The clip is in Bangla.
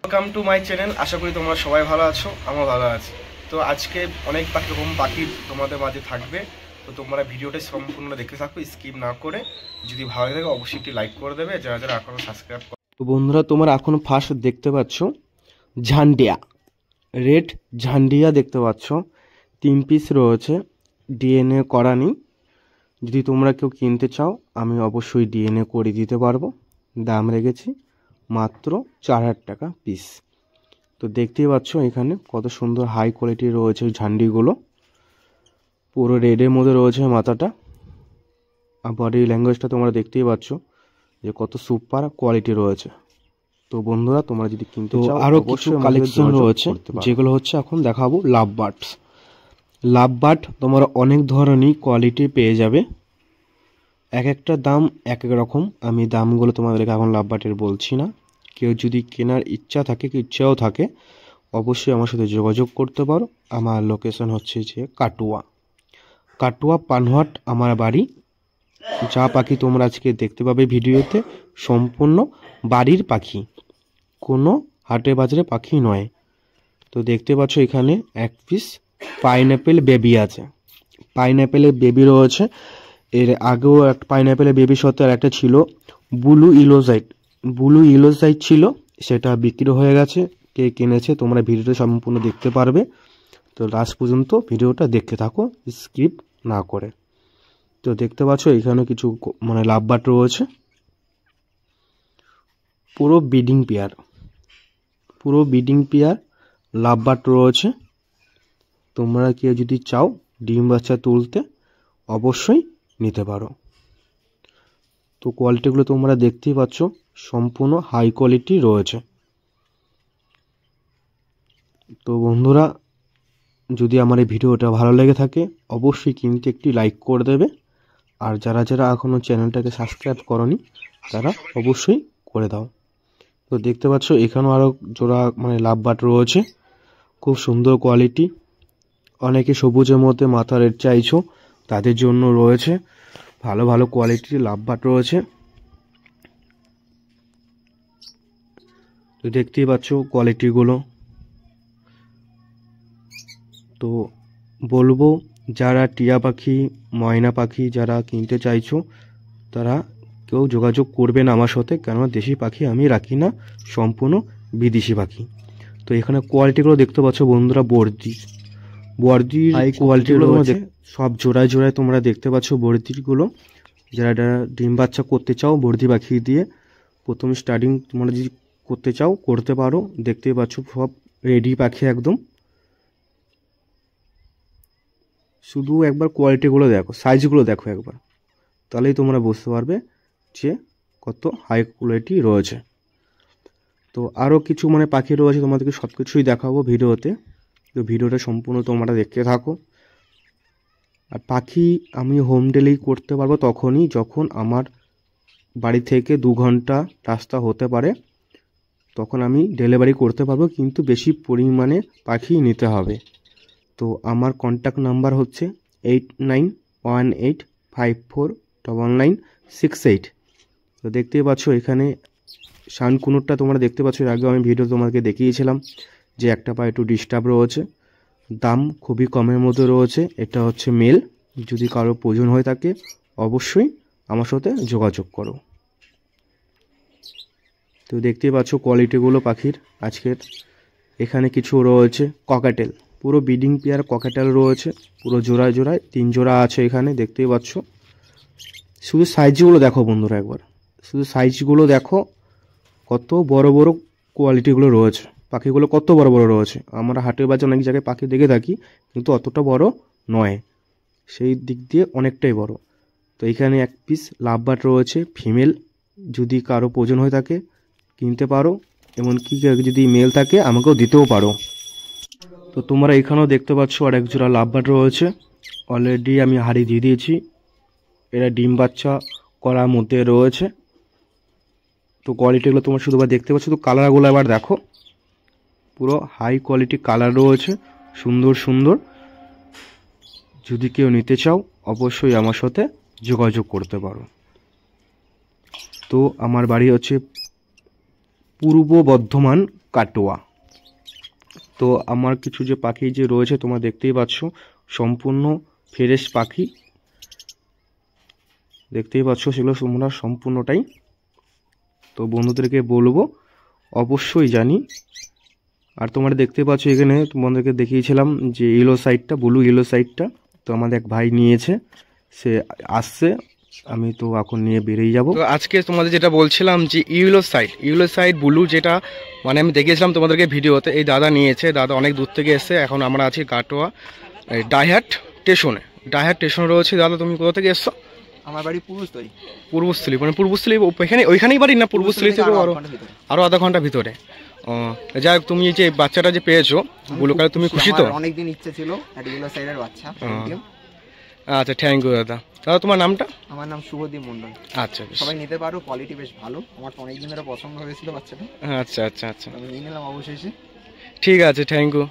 Welcome to my channel. আশা করি তোমরা সবাই ভালো আছো, আমরা ভালো আছি। তো আজকে অনেক রকম পাখি তোমাদের মাঝে থাকবে, তো তোমরা ভিডিওটা সম্পূর্ণ দেখতে থাকো, স্কিপ না করে। যদি ভালো লাগে অবশ্যই একটি লাইক করে দেবে, যারা যারা এখনো সাবস্ক্রাইব করো। তো বন্ধুরা, তোমরা এখন ফার্স্ট দেখতে পাচ্ছ ঝান্ডিয়া, রেড ঝান্ডিয়া দেখতে পাচ্ছ। 3 পিস রয়েছে, ডিএনএ করা নেই। যদি তোমরা কেউ কিনতে চাও আমি অবশ্যই ডিএনএ করে দিতে পারবো। দাম রেখেছি মাত্র 4000 টাকা পিস। তো দেখতেই পাচ্ছ এখানে কত সুন্দর হাই কোয়ালিটির রয়েছে ঝান্ডিগুলো। পুরো রেডের মধ্যে রয়েছে মাথাটা, আর বডি ল্যাঙ্গুয়েজটা তোমরা দেখতেই পাচ্ছ যে কত সুপার কোয়ালিটি রয়েছে। তো বন্ধুরা, তোমরা যদি কিনতে চাও আরও কিছু কালেকশন রয়েছে, যেগুলো হচ্ছে এখন দেখাবো লাভ বার্ডস। লাভ বার্ড তোমরা অনেক ধরনের কোয়ালিটি পেয়ে যাবে, এক একটা দাম এক এক রকম। আমি দামগুলো তোমাদেরকে এখন লাভ বার্ডের বলছি না। কেউ যদি কেনার ইচ্ছা থাকে, ইচ্ছাও থাকে, অবশ্যই আমার সাথে যোগাযোগ করতে পারো। আমার লোকেশন হচ্ছে যে কাটুয়া পানহাট আমার বাড়ি। যা পাখি তোমরা আজকে দেখতে পাবে ভিডিওতে সম্পূর্ণ বাড়ির পাখি, কোনো হাটে বাজারে পাখি নয়। তো দেখতে পাচ্ছ এখানে এক পিস পাইনঅ্যাপেল বেবি আছে। পাইনঅ্যাপেলের বেবি রয়েছে, এর আগেও একটা পাইনঅ্যাপেলের বেবির সাথে আর একটা ছিল ব্লু ইলোজাইট ছিল, সেটা বিক্রি হয়ে গেছে। কে কিনেছে তোমরা ভিডিওটা সম্পূর্ণ দেখতে পারবে। তো লাস্ট পর্যন্ত ভিডিওটা দেখতে থাকো স্কিপ না করে। তো দেখতে পাচ্ছ এখানে কিছু লাভ বার্ড রয়েছে, পুরো ব্রিডিং পেয়ার লাভ বার্ড রয়েছে। তোমরা কেউ যদি চাও ডিম বাচ্চা তুলতে অবশ্যই নিতে পারো। তো কোয়ালিটিগুলো তোমরা দেখতেই পাচ্ছ, সম্পূর্ণ হাই কোয়ালিটি রয়েছে। তো বন্ধুরা, যদি আমার এই ভিডিওটা ভালো লেগে থাকে অবশ্যই কিন্তু একটি লাইক করে দেবে, আর যারা যারা এখনও চ্যানেলটাকে সাবস্ক্রাইব করনি তারা অবশ্যই করে দাও। তো দেখতে পাচ্ছ এখানেও আরও জোড়া লাভ বার্ড রয়েছে, খুব সুন্দর কোয়ালিটি। অনেকে সবুজের মধ্যে মাথা রেড চাইছো, তাদের জন্য রয়েছে ভালো ভালো কোয়ালিটির লাভ বার্ড রয়েছে। তো দেখতেই পাচ্ছ কোয়ালিটিগুলো। তো বলবো যারা টিয়া পাখি, ময়না পাখি যারা কিনতে চাইছো তারা কেউ যোগাযোগ করবেন আমার সাথে, কেননা দেশি পাখি আমি রাখি না, সম্পূর্ণ বিদেশি পাখি। তো এখানে কোয়ালিটিগুলো দেখতে পাচ্ছ বন্ধুরা, বর্দির কোয়ালিটিগুলো সব জোড়ায় জোড়ায় তোমরা দেখতে পাচ্ছ বর্দিগুলো। যারা ডিম বাচ্চা করতে চাও বর্দি পাখি দিয়ে, প্রথম স্টার্টিং তোমরা যদি করতে চাও করতে পারো। দেখতেই পাচ্ছ সব রেডি পাখি একদম। শুধু একবার কোয়ালিটিগুলো দেখো, সাইজগুলো দেখো একবার, তাহলেই তোমরা বুঝতে পারবে যে কত হাই কোয়ালিটি রয়েছে। তো আরও কিছু পাখি রয়েছে, তোমাদেরকে সব কিছুই দেখাবো ভিডিওতে। তো ভিডিওটা সম্পূর্ণ তোমরা দেখতে থাকো। আর পাখি আমি হোম ডেলিভারি করতে পারবো তখনই যখন আমার বাড়ি থেকে 2 ঘন্টা রাস্তা হতে পারে, তখন আমি ডেলিভারি করতে পারবো, কিন্তু বেশি পরিমাণে পাখি নিতে হবে। তো আমার কন্ট্যাক্ট নাম্বার হচ্ছে 8918549968। তো দেখতেই পাচ্ছ এখানে শানকুনুরটা তোমরা দেখতে পাচ্ছ, এর আগে আমি ভিডিও তোমাকে দেখিয়েছিলাম যে একটা পায়ে একটু ডিস্টার্ব রয়েছে। দাম খুবই কমের মধ্যে রয়েছে। এটা হচ্ছে মেল, যদি কারো প্রয়োজন হয়ে থাকে অবশ্যই আমার সাথে যোগাযোগ করো। তো দেখতেই পাচ্ছ কোয়ালিটিগুলো পাখির আজকের। এখানে কিছু রয়েছে ককাটেল, পুরো ব্রিডিং পেয়ার ককাটেল রয়েছে, পুরো জোড়ায় জোড়ায় 3 জোড়া আছে এখানে, দেখতেই পাচ্ছ। শুধু সাইজগুলো দেখো বন্ধুরা একবার, শুধু সাইজগুলো দেখো কত বড় বড় কোয়ালিটিগুলো রয়েছে, পাখিগুলো কত বড় বড় রয়েছে। আমরা হাটে বাজারে অনেক জায়গায় পাখি দেখে থাকি, কিন্তু অতটা বড় নয়, সেই দিক দিয়ে অনেকটাই বড়। তো এখানে এক পিস লাভ বার্ড রয়েছে ফিমেল, যদি কারো প্রয়োজন হয়ে থাকে কিনতে পারো, এমনকি যদি মেল থাকে আমাকেও দিতেও পারো। তো তোমরা এখানেও দেখতে পাচ্ছ আর এক জোড়া লাভ বার্ড রয়েছে, অলরেডি আমি হাড়ি দিয়ে দিয়েছি, এরা ডিম বাচ্চা করার মধ্যে রয়েছে। তো কোয়ালিটিগুলো তোমরা শুধুবার দেখতে পাচ্ছ। তো কালারগুলো এবার দেখো, পুরো হাই কোয়ালিটি কালার রয়েছে, সুন্দর সুন্দর। যদি কেউ নিতে চাও অবশ্যই আমার সাথে যোগাযোগ করতে পারো। তো আমার বাড়ি হচ্ছে পূর্ব বর্ধমান কাটোয়া। তো আমার কিছু যে পাখি যে রয়েছে তোমরা দেখতেই পাচ্ছ, সম্পূর্ণ ফ্রেশ পাখি দেখতেই পাচ্ছ, সেগুলো তোমরা সম্পূর্ণটাই। তো বন্ধুদেরকে বলবো অবশ্যই জানি। আর তোমরা দেখতে পাচ্ছ এখানে তোমাদেরকে দেখিয়েছিলাম যে ইয়েলো সাইডটা, ব্লু ইয়েলো সাইডটা, তো আমাদের এক ভাই নিয়েছে, সে আসছে, আমি তো এখন নিয়ে বেরিয়ে যাব। তো আজকে তোমাদের যেটা বলছিলাম যে ইয়েলো সাইড ব্লু, যেটা মানে আমি দেখিয়েছিলাম তোমাদেরকে ভিডিওতে, এই দাদা নিয়েছে। দাদা অনেক দূর থেকে এসছে। এখন আমরা আছি কাটোয়া ডাইহাট স্টেশনে রয়েছে। দাদা তুমি কোথা থেকে এসছো? আমার বাড়ি পূর্বস্থলী। মানে পূর্বস্থলী ওইখানেই বাড়ি না? পূর্বস্থলী থেকে আরো আধা ঘন্টা ভিতরে। ও যাই হোক, তুমি যে বাচ্চাটা যে পেয়েছো ব্লু কালার, তুমি খুশি তো? অনেকদিন ইচ্ছে ছিল একটা ইয়েলো সাইডের বাচ্চা। আচ্ছা, থ্যাংক ইউ দাদা। দাদা তোমার নামটা? আমার নাম শুভদীপ মন্ডল। আচ্ছা, সবাই নিতে পারো, কোয়ালিটি বেশ ভালো। আমার তো অনেকদিন ধরে পছন্দ হয়েছিল বাচ্চাটা। আচ্ছা, আমি নিয়ে নিলাম অবশেষে। ঠিক আছে, থ্যাংক ইউ।